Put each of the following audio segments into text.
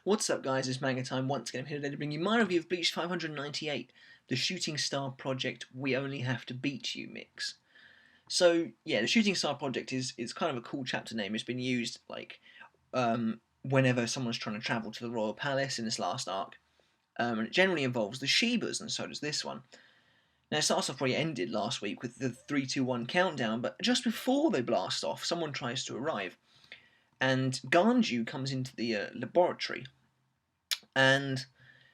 What's up guys, it's Manga Time once again. I'm here today to bring you my review of Bleach 598, the Shooting Star Project We Only Have to Beat You mix. So yeah, the Shooting Star Project is kind of a cool chapter name. It's been used whenever someone's trying to travel to the Royal Palace in this last arc. And it generally involves the Shibas, and so does this one. Now it starts off where it ended last week with the 3-2-1 countdown, but just before they blast off, someone tries to arrive. And Ganju comes into the laboratory. And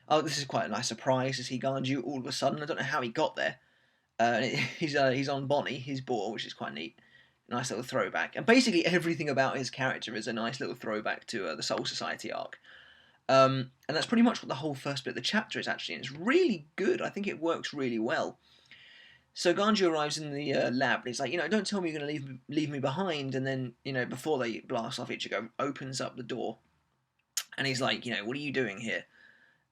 this is quite a nice surprise to see Ganju all of a sudden. I don't know how he got there. He's on Bonnie, his boar, which is quite neat. Nice little throwback. And basically everything about his character is a nice little throwback to the Soul Society arc. And that's pretty much what the whole first bit of the chapter is actually. And it's really good. I think it works really well. So Ganju arrives in the lab and he's like, don't tell me you're going to leave me behind. And then, before they blast off, Ichigo opens up the door. And he's like, what are you doing here?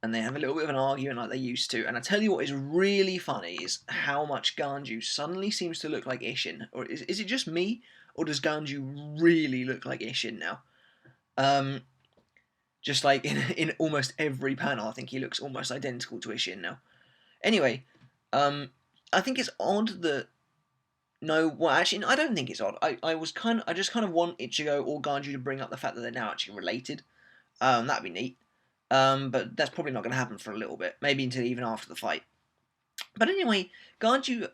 And they have a little bit of an argument like they used to. And I tell you what is really funny is how much Ganju suddenly seems to look like Ishin. Or is it just me? Or does Ganju really look like Ishin now? Just like in almost every panel, I think he looks almost identical to Ishin now. Anyway, I think it's odd that... No, well, actually, I don't think it's odd. I just kind of want Ichigo or Ganju to bring up the fact that they're now actually related. That'd be neat. But that's probably not going to happen for a little bit. Maybe until even after the fight. But anyway, Ganju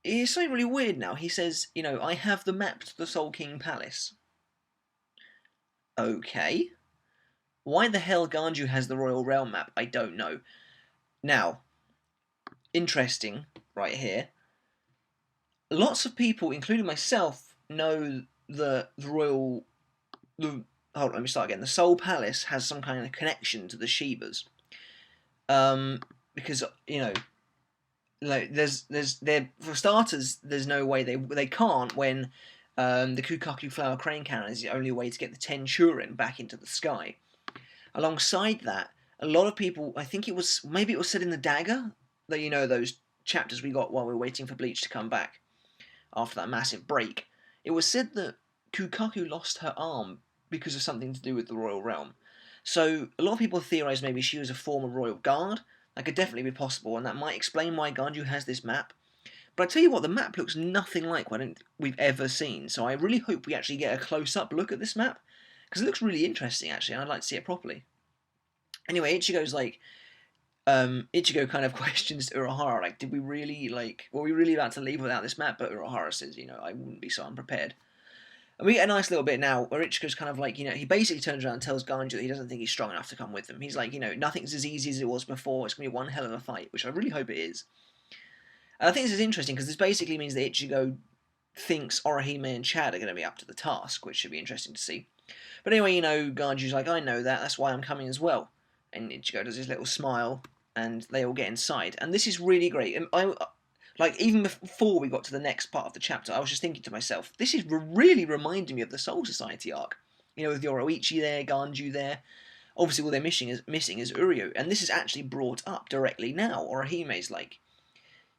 is something really weird now. He says, I have the map to the Soul King Palace. Okay. Why the hell Ganju has the Royal Realm map, I don't know. Now, interesting right here. Lots of people, including myself, know the Hold on, let me start again. The Soul Palace has some kind of connection to the Shibas. Because, for starters, there's no way they can't when the Kukaku Flower Crane Cannon is the only way to get the Ten Shurin back into the sky. Alongside that, a lot of people, I think maybe it was said in the Dagger, that those chapters we got while we were waiting for Bleach to come back after that massive break. It was said that Kukaku lost her arm because of something to do with the Royal Realm. So a lot of people theorise maybe she was a former Royal Guard. That could definitely be possible, and that might explain why Ganju has this map. But I tell you what, the map looks nothing like what we've ever seen, so I really hope we actually get a close-up look at this map, because it looks really interesting, actually, and I'd like to see it properly. Anyway, Ichigo kind of questions Urahara, like, were we really about to leave without this map? But Urahara says, I wouldn't be so unprepared. And we get a nice little bit now where Ichigo's kind of like, he basically turns around and tells Ganju that he doesn't think he's strong enough to come with them. He's like, nothing's as easy as it was before. It's going to be one hell of a fight, which I really hope it is. And I think this is interesting because this basically means that Ichigo thinks Orihime and Chad are going to be up to the task, which should be interesting to see. But anyway, Ganju's like, I know that. That's why I'm coming as well. And Ichigo does his little smile, and they all get inside. And this is really great. And even before we got to the next part of the chapter, I was just thinking to myself, this is really reminding me of the Soul Society arc. With Yoroichi there, Ganju there. Obviously, all they're missing is Uryu. And this is actually brought up directly now. Orihime's like,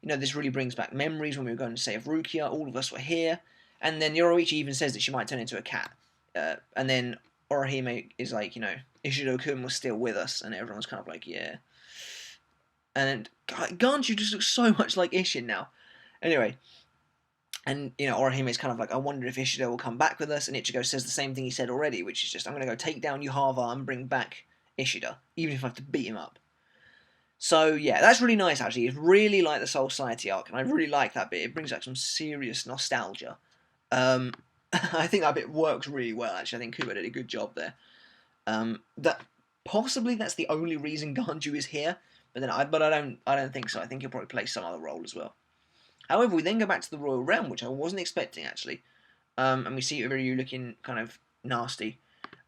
this really brings back memories when we were going to save Rukia. All of us were here. And then Yoroichi even says that she might turn into a cat. And then Orihime is like, Ishido-kun was still with us. And everyone's kind of like, yeah. And Ganju just looks so much like Ishin now. Anyway, and Orihime's kind of like, I wonder if Ishido will come back with us. And Ichigo says the same thing he said already, which is just, I'm going to go take down Yuhava and bring back Ishida, even if I have to beat him up. So yeah, that's really nice actually. It's really like the Soul Society arc, and I really like that bit. It brings back some serious nostalgia. I think that bit works really well actually. I think Kubo did a good job there. That's the only reason Ganju is here. But I don't think so. I think he'll probably play some other role as well. However, we then go back to the Royal Realm, which I wasn't expecting actually, and we see Uryu looking kind of nasty.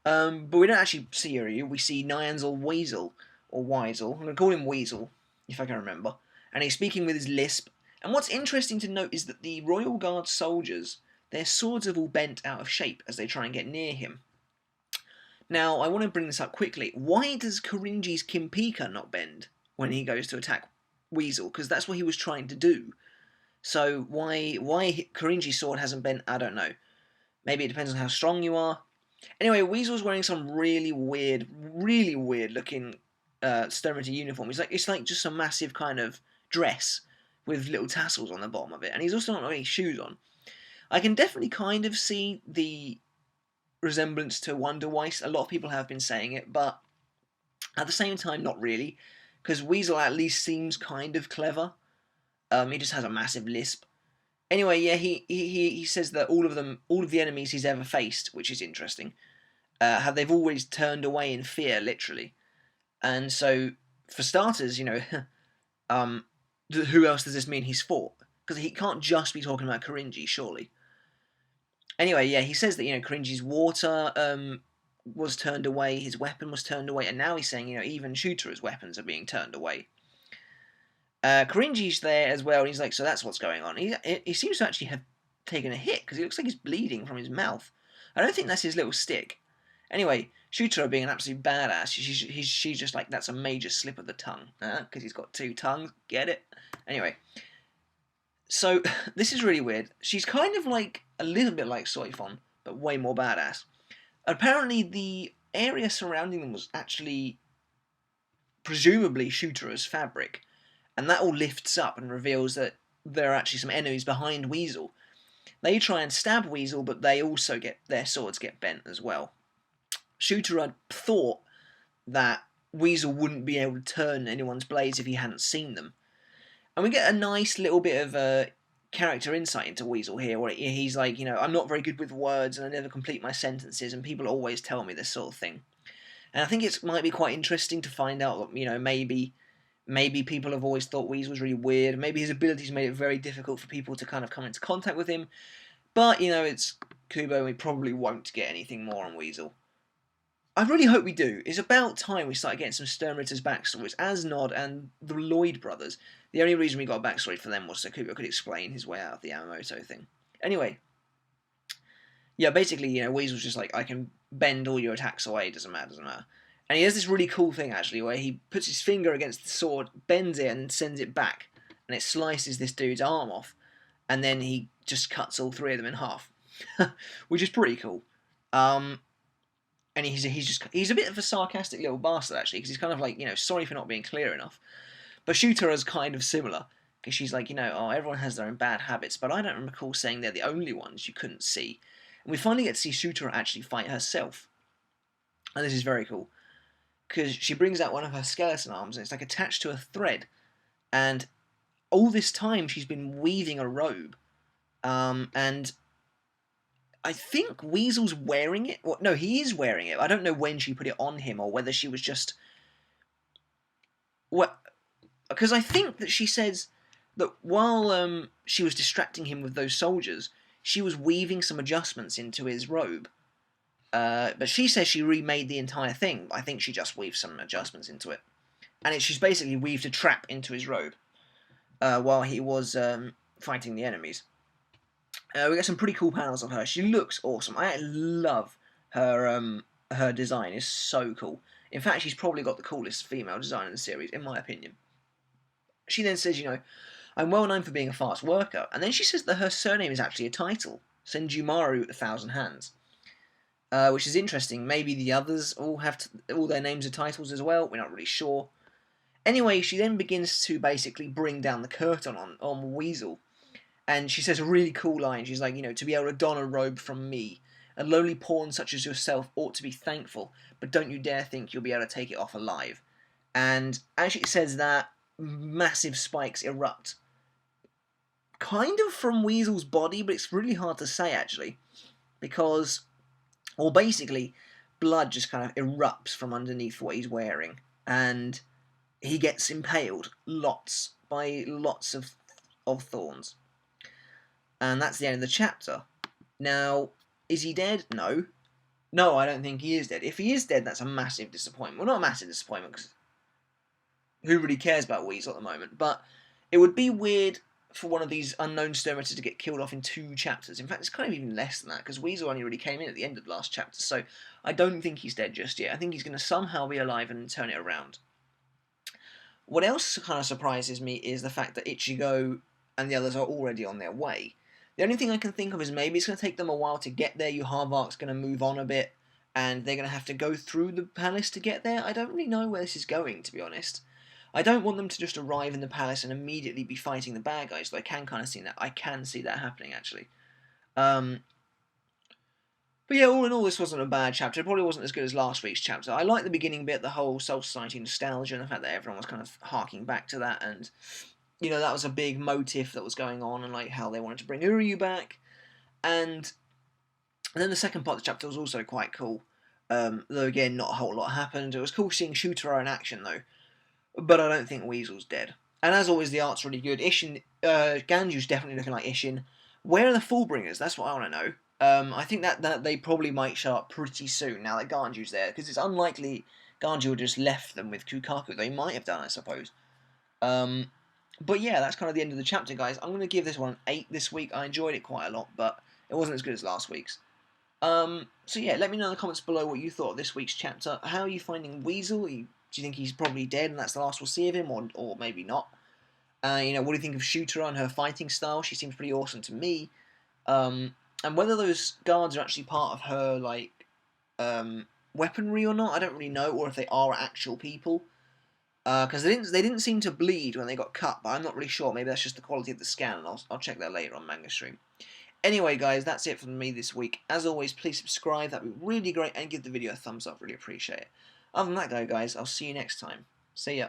But we don't actually see Uryu. We see Nianzol Weizol or Weizol. I'm gonna call him Weizol if I can remember. And he's speaking with his lisp. And what's interesting to note is that the Royal Guard soldiers, their swords have all bent out of shape as they try and get near him. Now, I want to bring this up quickly. Why does Korinji's Kimpika not bend when he goes to attack Weizol? Because that's what he was trying to do. So why Korinji's sword hasn't bent, I don't know. Maybe it depends on how strong you are. Anyway, Weasel's wearing some really weird looking Sternritter uniform. It's like just a massive kind of dress with little tassels on the bottom of it, and he's also not got any shoes on. I can definitely kind of see the resemblance to Wonder Weiss. A lot of people have been saying it, but at the same time, not really, because Weasel at least seems kind of clever. He just has a massive lisp. Anyway, yeah, he says that all of the enemies he's ever faced, which is interesting, they've always turned away in fear, literally. And so, for starters, who else does this mean he's fought? Because he can't just be talking about Korinji, surely. Anyway, yeah, he says that Korinji's water was turned away, his weapon was turned away, and now he's saying even Shutara's weapons are being turned away. Korinji's there as well, and he's like, so that's what's going on. He seems to actually have taken a hit, because he looks like he's bleeding from his mouth. I don't think that's his little stick. Anyway, Shutara being an absolute badass, she's just like, that's a major slip of the tongue, because he's got 2 tongues, get it? Anyway, so this is really weird. She's kind of like, a little bit like Soifon, but way more badass. Apparently the area surrounding them was actually, presumably, Shutara's fabric, and that all lifts up and reveals that there are actually some enemies behind Weasel. They try and stab Weasel, but they also their swords get bent as well. Shutara thought that Weasel wouldn't be able to turn anyone's blades if he hadn't seen them. And we get a nice little bit of character insight into Weasel here, where he's like, I'm not very good with words and I never complete my sentences, and people always tell me this sort of thing. And I think it might be quite interesting to find out that, maybe people have always thought Weasel was really weird. Maybe his abilities made it very difficult for people to kind of come into contact with him. But, it's Kubo, and we probably won't get anything more on Weasel. I really hope we do. It's about time we start getting some Sternritter's backstories, as Nod and the Lloyd brothers. The only reason we got a backstory for them was so Kubo could explain his way out of the Yamamoto thing. Anyway, yeah, basically, Weasel's just like, I can bend all your attacks away, doesn't matter. And he has this really cool thing, actually, where he puts his finger against the sword, bends it, and sends it back, and it slices this dude's arm off, and then he just cuts all 3 of them in half, which is pretty cool. And he's a bit of a sarcastic little bastard, actually, because he's kind of like, sorry for not being clear enough. But Shutara's kind of similar, because she's like, everyone has their own bad habits, but I don't recall saying they're the only ones you couldn't see. And we finally get to see Shutara actually fight herself. And this is very cool, because she brings out one of her skeleton arms, and it's like attached to a thread. And all this time she's been weaving a robe. And I think Weasel's wearing it. Well, no, he is wearing it. I don't know when she put it on him, or whether she was just... Well, because I think that she says that while she was distracting him with those soldiers, she was weaving some adjustments into his robe. But she says she remade the entire thing. I think she just weaved some adjustments into it. And she's basically weaved a trap into his robe while he was fighting the enemies. We got some pretty cool panels of her. She looks awesome. I love her design. It's so cool. In fact, she's probably got the coolest female design in the series, in my opinion. She then says, I'm well known for being a fast worker. And then she says that her surname is actually a title. Senjumaru, 1,000 Hands. Which is interesting. Maybe the others all their names are titles as well. We're not really sure. Anyway, she then begins to basically bring down the curtain on Weasel. And she says a really cool line. She's like, to be able to don a robe from me. A lowly pawn such as yourself ought to be thankful, but don't you dare think you'll be able to take it off alive. And as she says that, massive spikes erupt. Kind of from Weasel's body, but it's really hard to say, actually. Because, well, basically, blood just kind of erupts from underneath what he's wearing. And he gets impaled by lots of thorns. And that's the end of the chapter. Now, is he dead? No. No, I don't think he is dead. If he is dead, that's a massive disappointment. Well, not a massive disappointment, because who really cares about Weasel at the moment? But it would be weird for one of these unknown Sternritters to get killed off in 2 chapters. In fact, it's kind of even less than that, because Weasel only really came in at the end of the last chapter, so I don't think he's dead just yet. I think he's going to somehow be alive and turn it around. What else kind of surprises me is the fact that Ichigo and the others are already on their way. The only thing I can think of is maybe it's going to take them a while to get there. Yhwach's going to move on a bit. and they're going to have to go through the palace to get there. I don't really know where this is going, to be honest. I don't want them to just arrive in the palace and immediately be fighting the bad guys, but I can kind of see that. I can see that happening, actually. But yeah, all in all, this wasn't a bad chapter. It probably wasn't as good as last week's chapter. I like the beginning bit, the whole Soul Society nostalgia, and the fact that everyone was kind of harking back to that, and that was a big motif that was going on, and like how they wanted to bring Uryu back, and then the second part of the chapter was also quite cool. Though again, not a whole lot happened. It was cool seeing Shutara in action though, but I don't think Weizol's dead. And as always, the art's really good. Ganju's definitely looking like Ishin. Where are the Fullbringers? That's what I want to know. I think that they probably might show up pretty soon now that Ganju's there, because it's unlikely Ganju would just left them with Kukaku. They might have done, I suppose. But yeah, that's kind of the end of the chapter, guys. I'm going to give this one an 8 this week. I enjoyed it quite a lot, but it wasn't as good as last week's. So yeah, let me know in the comments below what you thought of this week's chapter. How are you finding Weizol? Do you think he's probably dead and that's the last we'll see of him, or maybe not? What do you think of Shutara and her fighting style? She seems pretty awesome to me. And whether those guards are actually part of her, like, weaponry or not, I don't really know, or if they are actual people. Because they didn't seem to bleed when they got cut, but I'm not really sure. Maybe that's just the quality of the scan, and I'll check that later on Manga Stream. Anyway, guys, that's it from me this week. As always, please subscribe. That'd be really great, and give the video a thumbs up. Really appreciate it. Other than that, guys, I'll see you next time. See ya.